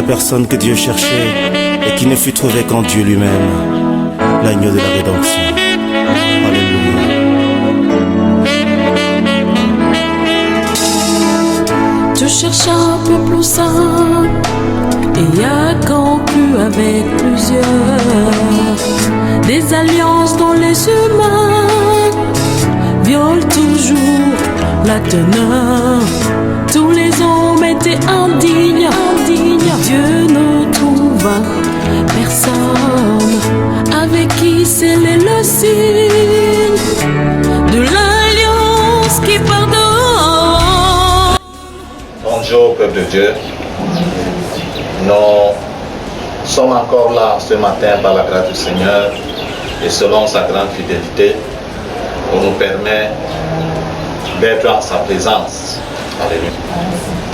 personne que Dieu cherchait et qui ne fut trouvé qu'en Dieu lui-même, l'agneau de la rédemption. Alléluia. Tu cherches un peuple saint et a conclu avec plusieurs des alliances dont les humains violent toujours la teneur. Tous les hommes étaient indignes. Dieu ne trouva personne avec qui sceller le signe de l'alliance qui pardonne. Bonjour peuple de Dieu, nous sommes encore là ce matin par la grâce du Seigneur et selon sa grande fidélité pour nous permettre d'être en sa présence. Alléluia.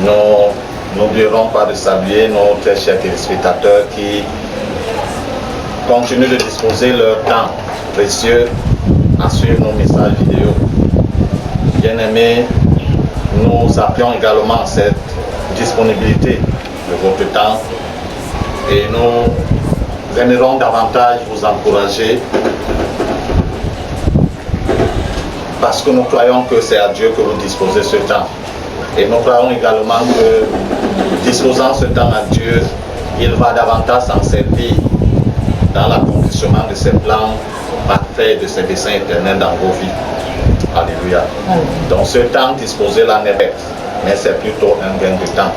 Nous n'oublierons pas de saluer nos très chers téléspectateurs qui continuent de disposer leur temps précieux à suivre nos messages vidéo. Bien-aimés, nous appelons également à cette disponibilité de votre temps et nous aimerons davantage vous encourager parce que nous croyons que c'est à Dieu que vous disposez ce temps. Et nous croyons également que disposant ce temps à Dieu, il va davantage s'en servir dans l'accomplissement de ses plans parfaits, de ses desseins éternels dans vos vies. Alléluia. Donc ce temps disposé là n'est pas, mais c'est plutôt un gain de temps.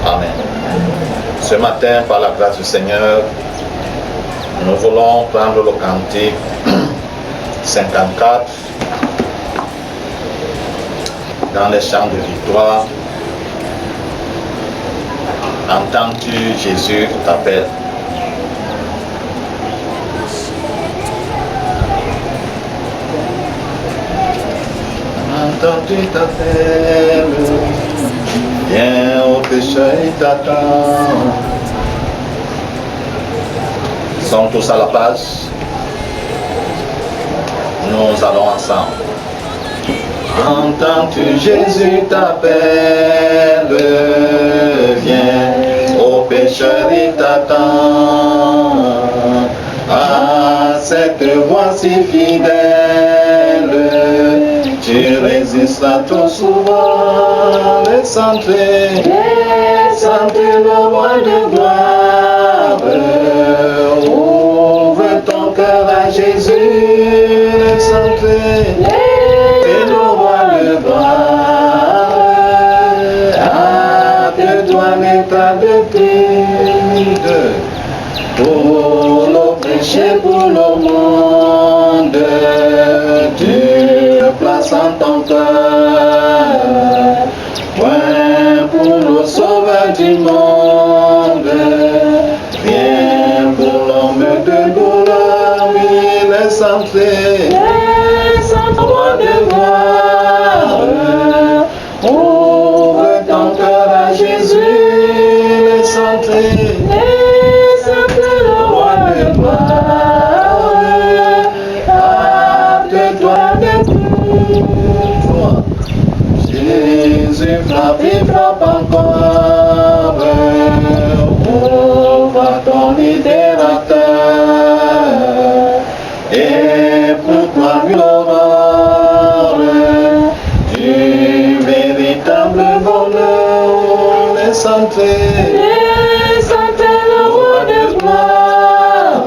Amen. Ce matin, par la grâce du Seigneur, nous voulons prendre le cantique 54 dans les chants de victoire. Entends-tu Jésus t'appelle? Entends-tu t'appelle? Viens au pécheur, il t'attend. Nous sommes tous à la page. Nous allons ensemble. Entends-tu Jésus t'appelle? Viens au pécheur, il t'attend. À cette voix si fidèle, tu résistes trop souvent. Laisse entrer le roi de gloire. Ouvre ton cœur à Jésus. Laisse entrer le roi de gloire. Appuie-toi l'état de Christ pour le péché, pour le monde. Tu le places en ton cœur. Point pour le sauveur du monde. Viens pour l'homme de douleur. Oui, laisse entrer le roi de gloire. Ouvre ton cœur à Jésus. Laisse entrer le roi de gloire. Hâte-toi de tout. Jésus frappe, il frappe encore. Ouvre ton libérateur. Et pour toi l'aurore du véritable bonheur. Laisse entrer le roi de gloire.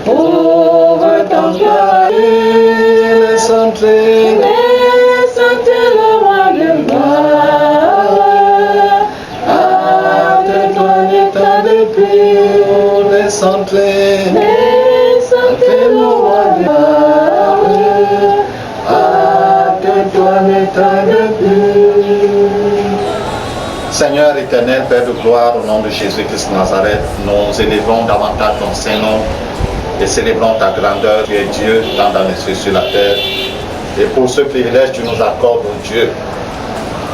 Ouvre ton cœur. Laisse entrer le roi de gloire. Hâte-toi l'état de pur. Laisse entrer le roi de gloire. Hâte-toi l'état de pur. Seigneur éternel, Père de gloire, au nom de Jésus-Christ de Nazareth, nous élevons davantage ton Saint-Nom et célébrons ta grandeur. Tu es Dieu, tant dans les cieux sur la terre. Et pour ce privilège, tu nous accordes, oh Dieu,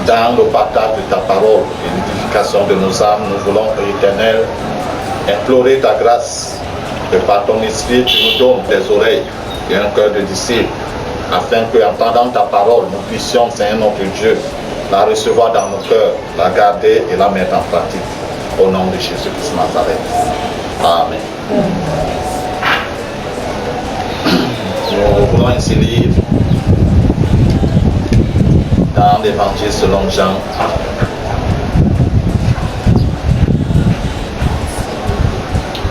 dans le partage de ta parole et l'édification de nos âmes, nous voulons, éternel, implorer ta grâce, que par ton esprit, tu nous donnes des oreilles et un cœur de disciple, afin que, entendant ta parole, nous puissions, Seigneur notre Dieu, la recevoir dans nos cœurs, la garder et la mettre en pratique. Au nom de Jésus-Christ Nazareth. Amen. Nous voulons ainsi lire dans l'Évangile selon Jean,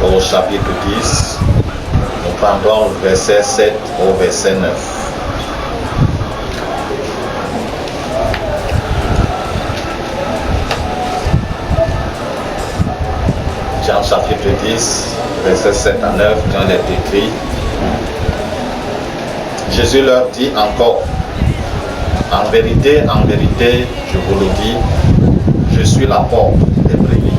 au chapitre 10, nous prendrons le verset 7 au verset 9. Jean chapitre 10, verset 7 à 9, Jean est écrit. Jésus leur dit encore, en vérité, je vous le dis, je suis la porte des brebis.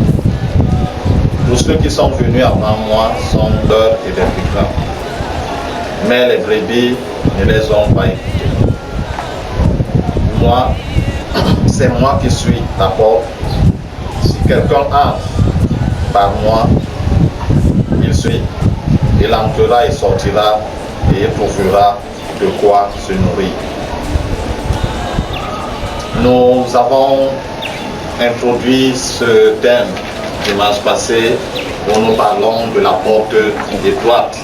Tous ceux qui sont venus avant moi sont leurs et des piquants. Mais les brebis ne les ont pas écoutés. Moi, c'est moi qui suis la porte. Si quelqu'un entre par moi, il suit. Il entrera et sortira et il trouvera de quoi se nourrir. Nous avons introduit ce thème dimanche passé où nous parlons de la porte étroite.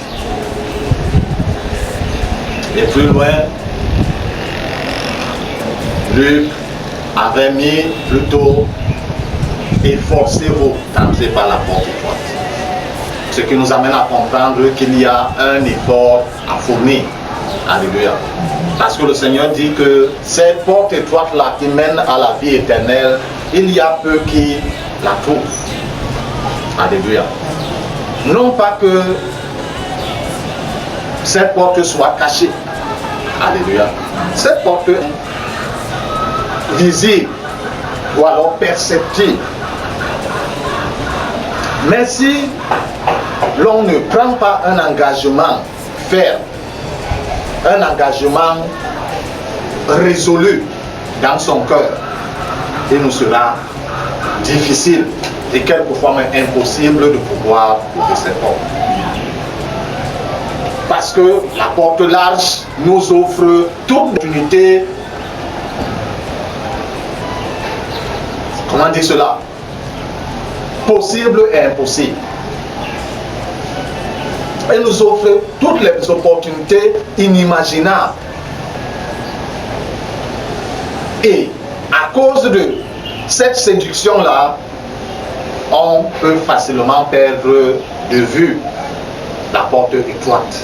Et plus loin, Luc avait mis plutôt efforcez-vous d'entrer par la porte étroite. Ce qui nous amène à comprendre qu'il y a un effort à fournir. Alléluia. Parce que le Seigneur dit que cette porte étroite-là qui mène à la vie éternelle, il y a peu qui la trouvent. Alléluia. Non pas que cette porte soit cachée. Alléluia. Cette porte visible ou alors perceptible. Mais si l'on ne prend pas un engagement ferme, un engagement résolu dans son cœur, il nous sera difficile et quelquefois même impossible de pouvoir ouvrir cette porte. Parce que la porte large nous offre toute opportunité. Comment dire cela? Possible et impossible. Elle nous offre toutes les opportunités inimaginables. Et à cause de cette séduction-là, on peut facilement perdre de vue la porte étroite.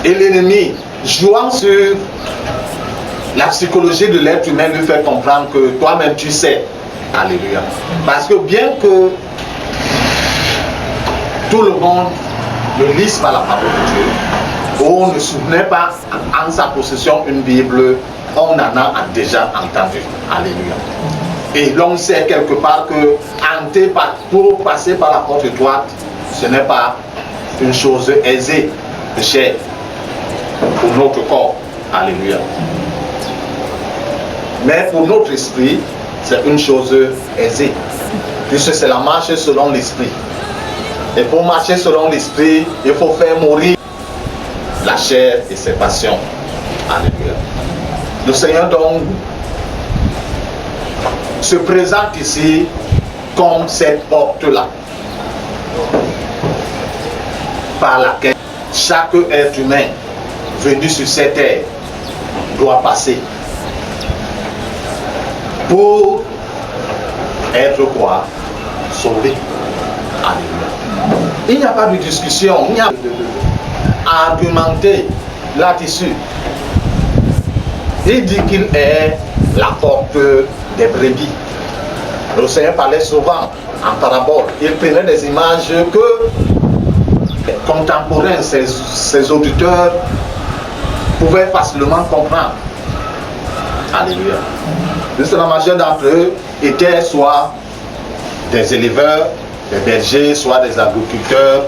Et l'ennemi, jouant sur la psychologie de l'être humain, lui fait comprendre que toi-même tu sais. Alléluia. Parce que bien que tout le monde ne lise pas la parole de Dieu, ou ne soutenait pas en sa possession une Bible, on en a déjà entendu. Alléluia. Et l'on sait quelque part que entrer pour passer par la porte étroite, ce n'est pas une chose aisée de chair pour notre corps. Alléluia. Mais pour notre esprit, c'est une chose aisée. Puisque c'est la marche selon l'esprit. Et pour marcher selon l'esprit, il faut faire mourir la chair et ses passions. Alléluia. Le Seigneur donc se présente ici comme cette porte-là, par laquelle chaque être humain venu sur cette terre doit passer pour être quoi? Sauvé. Alléluia. Il n'y a pas de discussion, il n'y a pas d'argumenter là-dessus. Il dit qu'il est la porte des brebis. Le Seigneur parlait souvent en parabole. Il prenait des images que les contemporains, ses auditeurs, pouvaient facilement comprendre. Alléluia. La majorité d'entre eux étaient soit des éleveurs, des bergers, soit des agriculteurs.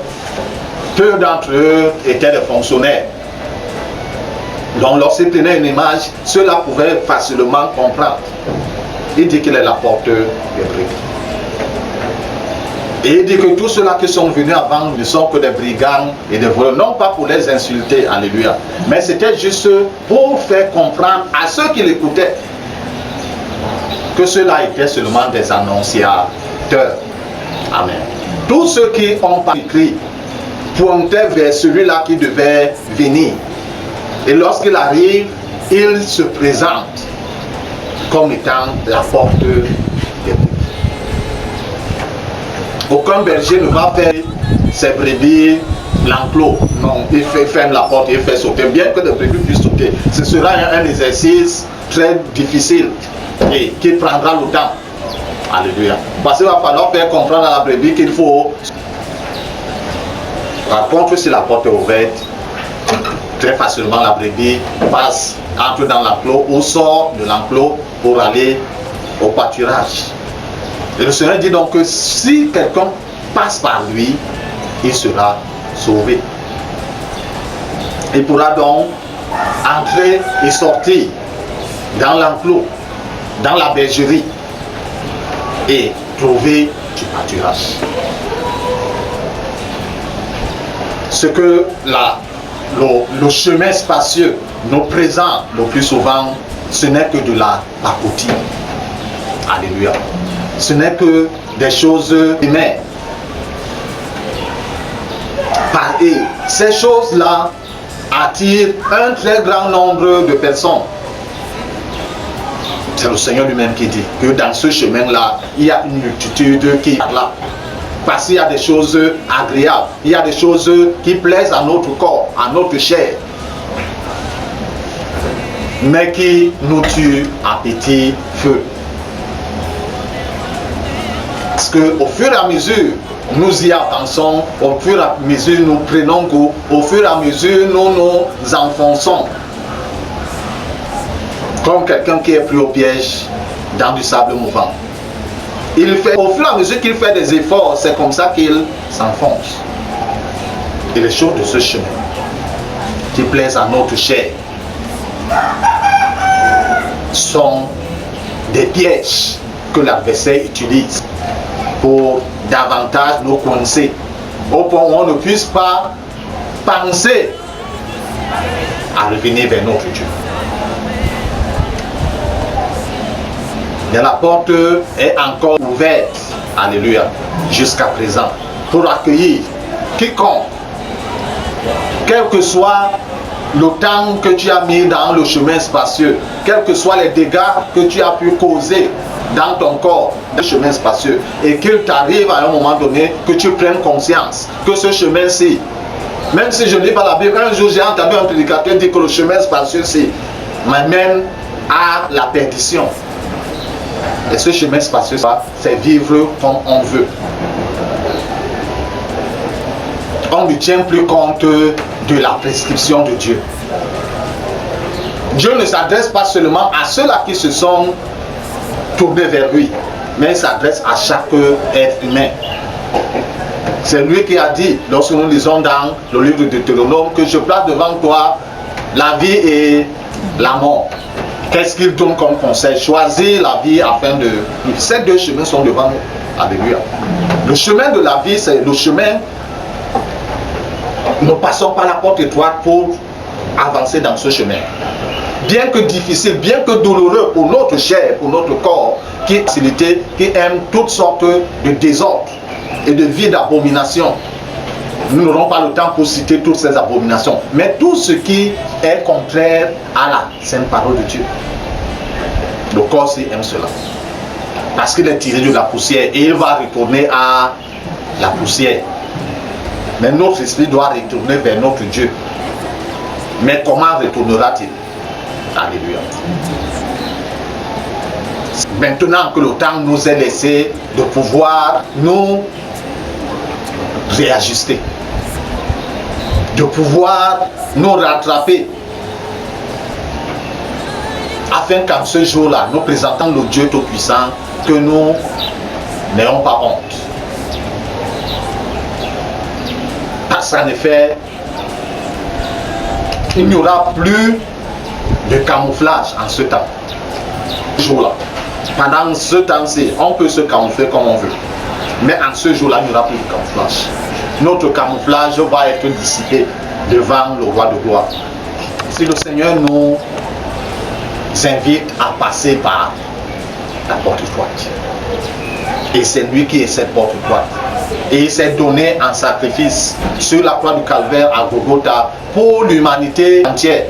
Peu d'entre eux étaient des fonctionnaires. Donc lorsqu'il prenait une image, ceux-là pouvaient facilement comprendre. Il dit qu'il est la porte des brebis. Et il dit que tous ceux-là qui sont venus avant ne sont que des brigands et des voleurs, non pas pour les insulter, alléluia, mais c'était juste pour faire comprendre à ceux qui l'écoutaient que ceux-là étaient seulement des annonciateurs. Amen. Tous ceux qui ont pas écrit pointaient vers celui-là qui devait venir. Et lorsqu'il arrive, il se présente comme étant la porte des brebis. Aucun berger ne va faire ses brebis l'enclos. Non, il ferme la porte, il fait sauter. Bien que les brebis puissent sauter, ce sera un exercice très difficile et qui prendra le temps. Alléluia. Parce qu'il va falloir faire comprendre à la brebis qu'il faut. Par contre, si la porte est ouverte, très facilement la brebis passe, entre dans l'enclos ou sort de l'enclos pour aller au pâturage. Et le Seigneur dit donc que si quelqu'un passe par lui, il sera sauvé. Il pourra donc entrer et sortir dans l'enclos, dans la bergerie et trouver du pâturage. Ce que le chemin spacieux nous présente le plus souvent, ce n'est que de la pacotille. Alléluia. Ce n'est que des choses humaines. Et ces choses-là attirent un très grand nombre de personnes. C'est le Seigneur lui-même qui dit que dans ce chemin-là, il y a une multitude qui est là. Parce qu'il y a des choses agréables, il y a des choses qui plaisent à notre corps, à notre chair, mais qui nous tuent à petit feu. Parce qu'au fur et à mesure, nous y avançons, au fur et à mesure, nous prenons goût, au fur et à mesure, nous nous enfonçons. Comme quelqu'un qui est pris au piège dans du sable mouvant. Au fur et à mesure qu'il fait des efforts, c'est comme ça qu'il s'enfonce. Et les choses de ce chemin qui plaisent à notre chair sont des pièges que l'adversaire utilise pour davantage nous coincer, au point où on ne puisse pas penser à revenir vers notre Dieu. Mais la porte est encore ouverte, alléluia, jusqu'à présent, pour accueillir quiconque, quel que soit le temps que tu as mis dans le chemin spacieux, quels que soient les dégâts que tu as pu causer dans ton corps, dans le chemin spacieux, et qu'il t'arrive à un moment donné que tu prennes conscience que ce chemin-ci, même si je ne lis pas la Bible, un jour j'ai entendu un prédicateur dire que le chemin spacieux-ci m'amène à la perdition. Et ce chemin spacieux, c'est vivre comme on veut. On ne tient plus compte de la prescription de Dieu. Dieu ne s'adresse pas seulement à ceux-là qui se sont tournés vers lui, mais il s'adresse à chaque être humain. C'est lui qui a dit, lorsque nous lisons dans le livre de Deutéronome, que je place devant toi la vie et la mort. Qu'est-ce qu'il donne comme conseil? Choisir la vie afin de... Ces deux chemins sont devant nous. Alléluia. Le chemin de la vie, c'est le chemin... Nous passons par la porte étroite pour avancer dans ce chemin. Bien que difficile, bien que douloureux pour notre chair, pour notre corps, qui est facilité, qui aime toutes sortes de désordres et de vie d'abomination. Nous n'aurons pas le temps pour citer toutes ces abominations, mais tout ce qui est contraire à la sainte parole de Dieu. Le corps aussi aime cela. Parce qu'il est tiré de la poussière et il va retourner à la poussière. Mais notre esprit doit retourner vers notre Dieu. Mais comment retournera-t-il? Alléluia. Maintenant que le temps nous est laissé de pouvoir nous réajuster, de pouvoir nous rattraper, afin qu'en ce jour-là, nous présentons le Dieu Tout-Puissant, que nous n'ayons pas honte. Parce qu'en effet, il n'y aura plus de camouflage en ce temps. Ce jour-là. Pendant ce temps-ci, on peut se camoufler comme on veut. Mais en ce jour-là, il n'y aura plus de camouflage. Notre camouflage va être dissipé devant le roi de gloire. Si le Seigneur nous invite à passer par la porte étroite. Et c'est lui qui est cette porte étroite. Et il s'est donné en sacrifice sur la croix du Calvaire à Golgotha pour l'humanité entière.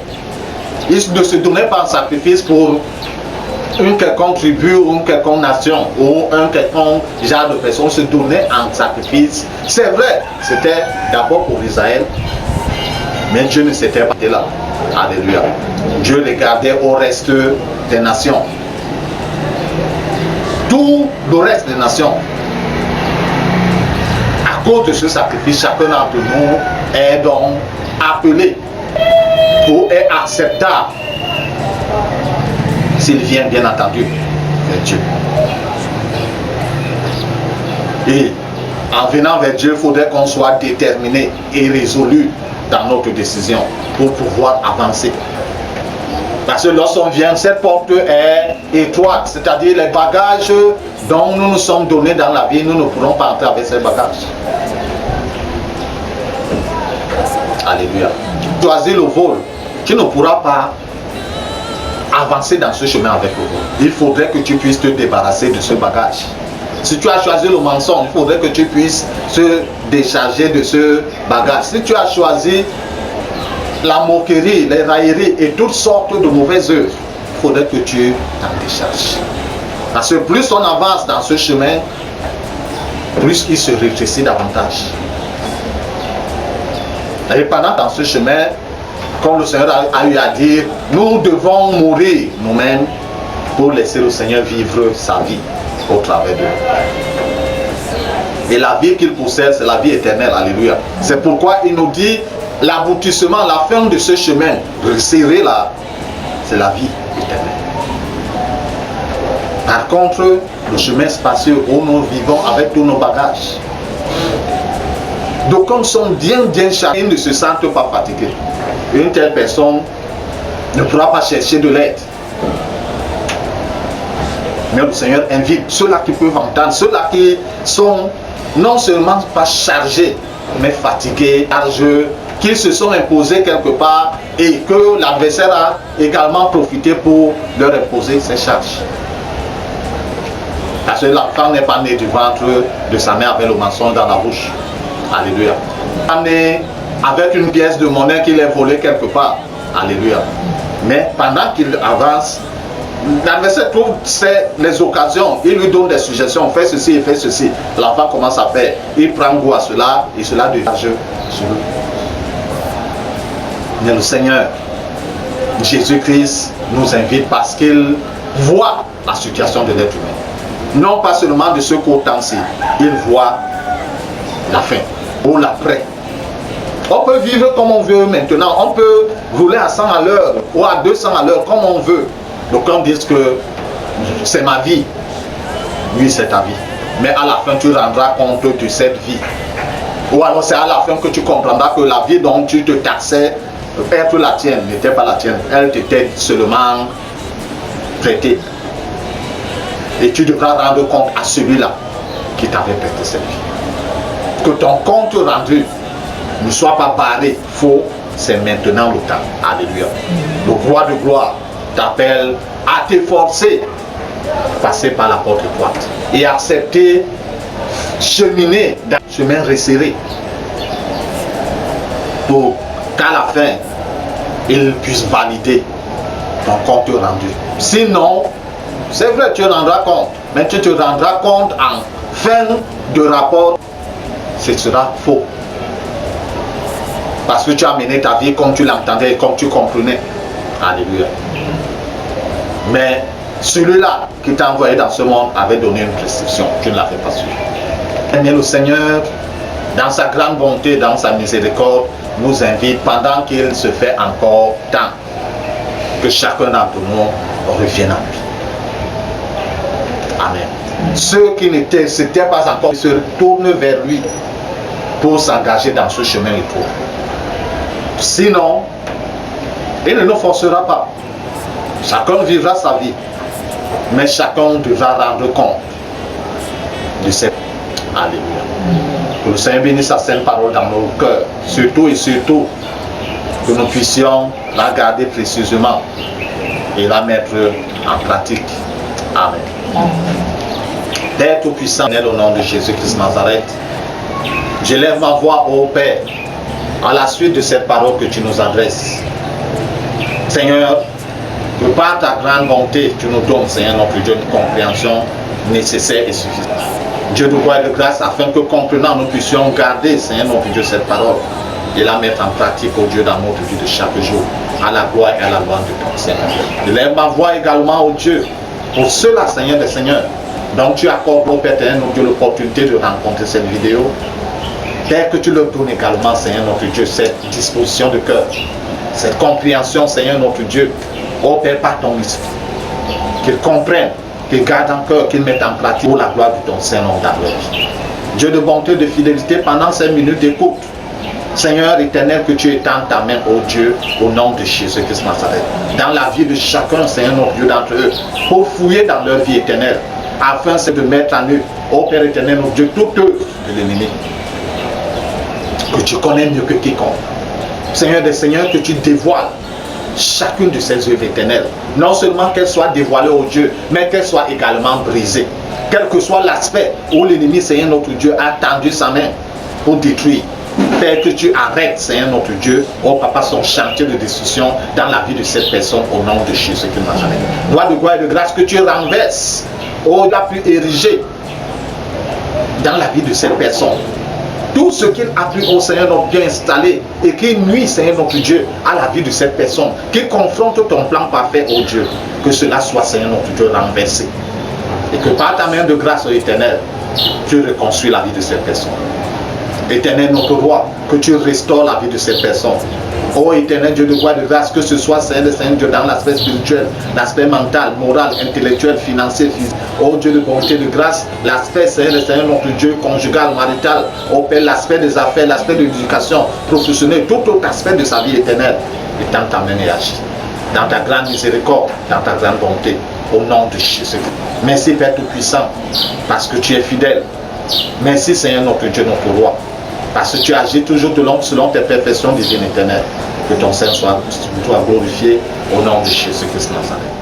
Il ne se donnait pas en sacrifice pour une quelconque tribu ou une quelconque nation ou un quelconque genre de personnes. Se donnait en sacrifice. C'est vrai, c'était d'abord pour Israël, mais Dieu ne s'était pas là. Alléluia. Dieu les gardait au reste des nations. Tout le reste des nations. À cause de ce sacrifice, chacun d'entre nous est donc appelé ou est acceptable s'il vient bien entendu vers Dieu. Et en venant vers Dieu, il faudrait qu'on soit déterminé et résolu dans notre décision pour pouvoir avancer. Parce que lorsqu'on vient, cette porte est étroite, c'est-à-dire les bagages dont nous nous sommes donnés dans la vie, nous ne pourrons pas entrer avec ces bagages. Alléluia. Choisir le vol, tu ne pourras pas avancer dans ce chemin avec le vol. Il faudrait que tu puisses te débarrasser de ce bagage. Si tu as choisi le mensonge, il faudrait que tu puisses te décharger de ce bagage. Si tu as choisi la moquerie, les railleries et toutes sortes de mauvaises œuvres, il faudrait que tu t'en décharges. Parce que plus on avance dans ce chemin, plus il se rétrécit davantage. Et pendant dans ce chemin, comme le Seigneur a eu à dire, nous devons mourir nous-mêmes pour laisser le Seigneur vivre sa vie au travers de nous. Et la vie qu'il possède, c'est la vie éternelle. Alléluia. C'est pourquoi il nous dit, l'aboutissement, la fin de ce chemin, resserrer là, c'est la vie éternelle. Par contre, le chemin spacieux où nous vivons avec tous nos bagages, donc comme sont bien chargés, ils ne se sentent pas fatigués. Une telle personne ne pourra pas chercher de l'aide. Mais le Seigneur invite ceux-là qui peuvent entendre, ceux-là qui sont non seulement pas chargés, mais fatigués, largeux, qu'ils se sont imposés quelque part et que l'adversaire a également profité pour leur imposer ses charges. Parce que l'enfant n'est pas né du ventre de sa mère avec le mensonge dans la bouche. Alléluia. Il est né avec une pièce de monnaie qu'il a volée quelque part. Alléluia. Mais pendant qu'il avance, l'adversaire trouve les occasions, il lui donne des suggestions, fais ceci et fais ceci. L'enfant commence à faire, il prend goût à cela et cela devient jeu sur lui. Mais le Seigneur, Jésus-Christ, nous invite parce qu'il voit la situation de l'être humain. Non pas seulement de ce côté-ci, il voit la fin ou l'après. On peut vivre comme on veut maintenant, on peut rouler à 100 à l'heure ou à 200 à l'heure comme on veut. Donc on dit que c'est ma vie. Oui, c'est ta vie. Mais à la fin, tu rendras compte de cette vie. Ou alors c'est à la fin que tu comprendras que la vie dont tu te taxais, être la tienne, n'était pas la tienne. Elle t'était seulement prêtée. Et tu devras rendre compte à celui-là qui t'avait prêté cette vie. Que ton compte rendu ne soit pas barré, faux, c'est maintenant le temps. Alléluia. Le roi de gloire t'appelle à t'efforcer, passer par la porte étroite et accepter, cheminer dans le chemin resserré pour qu'à la fin, il puisse valider ton compte rendu. Sinon, c'est vrai, tu rendras compte, mais tu te rendras compte en fin de rapport, ce sera faux. Parce que tu as mené ta vie comme tu l'entendais et comme tu comprenais. Alléluia. Mais celui-là qui t'a envoyé dans ce monde avait donné une prescription. Tu ne l'avais pas su. Mais le Seigneur, dans sa grande bonté, dans sa miséricorde, nous invite pendant qu'il se fait encore temps que chacun d'entre nous revienne à lui. Amen. Ceux qui s'étaient pas encore se retournent vers lui pour s'engager dans ce chemin étroit. Sinon, il ne nous forcera pas. Chacun vivra sa vie, mais chacun devra rendre compte de cette. Alléluia. Que le Seigneur bénisse sa sainte parole dans nos cœurs, surtout et surtout que nous puissions la garder précieusement et la mettre en pratique Amen. Père Tout-Puissant, au nom de Jésus-Christ Nazareth, j'élève ma voix au Père à la suite de cette parole que tu nous adresses. Seigneur, que par ta grande bonté, tu nous donnes, Seigneur, notre Dieu, une compréhension nécessaire et suffisante. Dieu de gloire et de grâce, afin que comprenant, nous puissions garder, Seigneur, notre Dieu, cette parole et la mettre en pratique, au Dieu, dans notre vie de chaque jour, à la gloire et à la louange de ton Seigneur. J'élève ma voix également au Dieu, pour ceux-là, Seigneur des Seigneurs, donc tu accordes au Père éternel, notre Dieu, l'opportunité de rencontrer cette vidéo. Père, que tu leur donnes également, Seigneur, notre Dieu, cette disposition de cœur, cette compréhension, Seigneur, notre Dieu, ô Père, par ton esprit, qu'ils comprennent, qu'ils gardent en cœur, qu'ils mettent en pratique pour la gloire de ton Saint-Nom dans leur vie. Dieu de bonté, de fidélité, pendant ces minutes d'écoute, Seigneur éternel, que tu étends ta main, ô Dieu, au nom de Jésus-Christ Nazareth, dans la vie de chacun, Seigneur, notre Dieu, d'entre eux, pour fouiller dans leur vie éternelle, afin de mettre en eux, ô Père éternel, notre Dieu, toute œuvre de l'ennemi, que tu connais mieux que quiconque. Seigneur des Seigneurs, que tu dévoiles chacune de ces œuvres éternelles. Non seulement qu'elles soient dévoilées au Dieu, mais qu'elles soient également brisées. Quel que soit l'aspect où l'ennemi, Seigneur notre Dieu, a tendu sa main pour détruire. Père, que tu arrêtes, Seigneur notre Dieu, oh Papa, son chantier de destruction dans la vie de cette personne au nom de Jésus-Christ Nazareth. Gloire de gloire et de grâce, que tu renverses, oh, tu as pu ériger dans la vie de cette personne tout ce qu'il a pu, au Seigneur notre Dieu, installé et qui nuit, Seigneur notre Dieu, à la vie de cette personne, qui confronte ton plan parfait, au Dieu, que cela soit, Seigneur notre Dieu, renversé. Et que par ta main de grâce éternelle, tu reconstruis la vie de cette personne. Éternel notre roi, que tu restaures la vie de cette personne. Oh éternel Dieu de gloire et de grâce, que ce soit Seigneur Dieu dans l'aspect spirituel, l'aspect mental, moral, intellectuel, financier, physique. Oh Dieu de bonté, de grâce, l'aspect Seigneur notre Dieu conjugal, marital, oh Père, l'aspect des affaires, l'aspect de l'éducation professionnelle, tout autre aspect de sa vie éternelle. Et dans ta main et agis, dans ta grande miséricorde, dans ta grande bonté, au nom de Jésus. Merci Père Tout-Puissant, parce que tu es fidèle. Merci Seigneur notre Dieu, notre roi, parce que tu agis toujours selon tes perfections divines éternelles. Que ton Saint soit glorifié au nom de Jésus-Christ Nazareth.